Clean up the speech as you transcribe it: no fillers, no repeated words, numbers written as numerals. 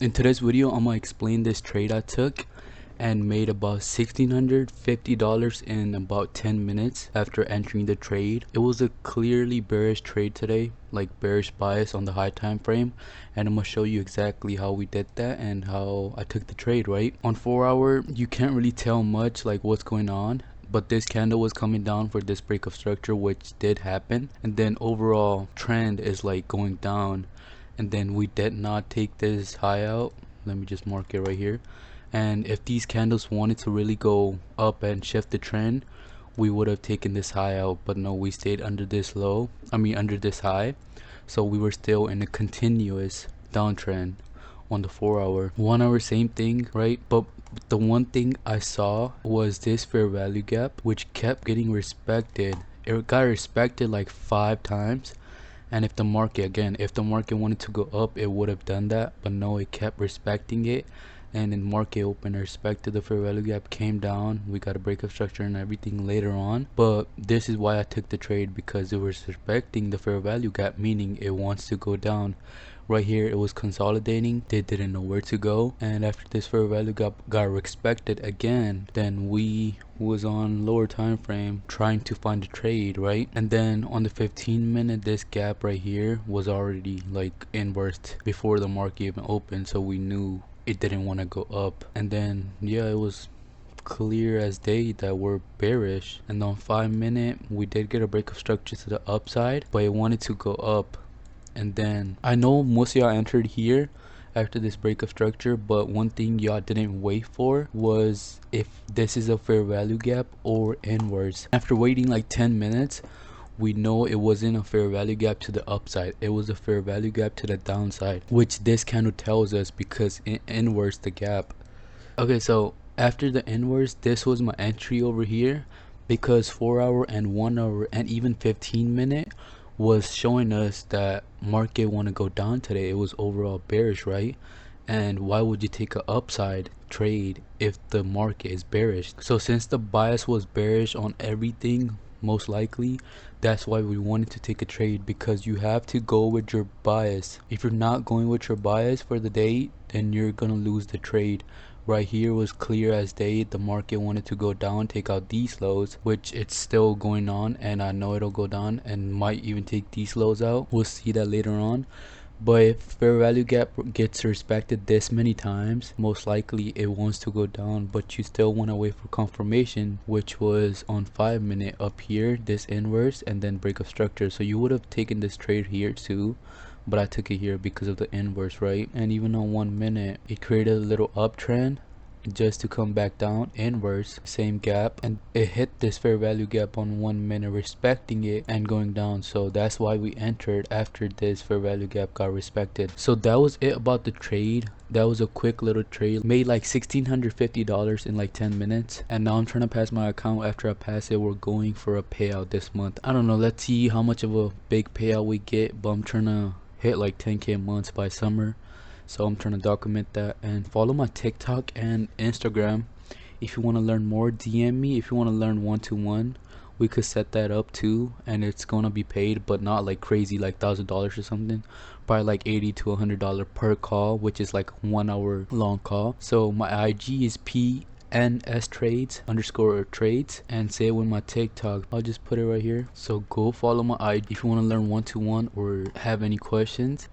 In today's video, I'm gonna explain this trade I took and made about $1,650 in about 10 minutes after entering the trade. It was a clearly bearish trade today, like bearish bias on the high time frame, and I'm gonna show you exactly how we did that and how I took the trade. Right on 4-hour, you can't really tell much like what's going on, but this candle was coming down for this break of structure, which did happen, and then overall trend is like going down, and then we did not take this high out. Let me just mark it right here. And if these candles wanted to really go up and shift the trend, we would have taken this high out, but no, we stayed under this low, under this high, so we were still in a continuous downtrend on the 4-hour. 1-hour, same thing, right? But the one thing I saw was this fair value gap, which kept getting respected. It got respected like 5 times, and if the market wanted to go up, it would have done that, but no, it kept respecting it. And in market open, respected the fair value gap, came down, we got a break of structure and everything later on. But this is why I took the trade, because it was respecting the fair value gap, meaning it wants to go down. Right here it was consolidating, they didn't know where to go, and after this fair value gap got respected again, then we was on lower time frame trying to find a trade, right? And then on the 15-minute, this gap right here was already like inversed before the market even opened, so we knew it didn't want to go up. And then yeah, it was clear as day that we're bearish. And on 5-minute, we did get a break of structure to the upside, but it wanted to go up. And then I know most of y'all entered here after this break of structure, but one thing y'all didn't wait for was if this is a fair value gap or inwards. After waiting like 10 minutes, we know it wasn't a fair value gap to the upside, it was a fair value gap to the downside, which this candle tells us because it inverts the gap. Okay, so after the inverse, this was my entry over here, because 4-hour and 1-hour and even 15-minute was showing us that market want to go down today. It was overall bearish, right? And why would you take an upside trade if the market is bearish? So since the bias was bearish on everything, most likely that's why we wanted to take a trade, because you have to go with your bias. If you're not going with your bias for the day, then you're gonna lose the trade. Right here was clear as day, the market wanted to go down, take out these lows, which it's still going on, and I know it'll go down and might even take these lows out. We'll see that later on. But if fair value gap gets respected this many times, most likely it wants to go down, but you still want to wait for confirmation, which was on 5-minute up here, this inverse, and then break of structure. So you would have taken this trade here too, but I took it here because of the inverse, right? And even on 1-minute, it created a little uptrend just to come back down inverse, same gap, and it hit this fair value gap on 1-minute, respecting it and going down. So that's why we entered after this fair value gap got respected. So that was it about the trade. That was a quick little trade, made like $1,650 in like 10 minutes, and now I'm trying to pass my account. After I pass it, we're going for a payout this month. I don't know, let's see how much of a big payout we get, but I'm trying to hit like 10k months by summer, so I'm trying to document that. And follow my TikTok and Instagram if you want to learn more. DM me if you want to learn one-to-one. We could set that up too, and it's gonna be paid, but not like crazy, like $1,000 or something. Probably like $80 to $100 per call, which is like 1-hour long call. So my IG is PNS_trades, and say it with my TikTok. I'll just put it right here. So go follow my IG if you want to learn one-to-one or have any questions.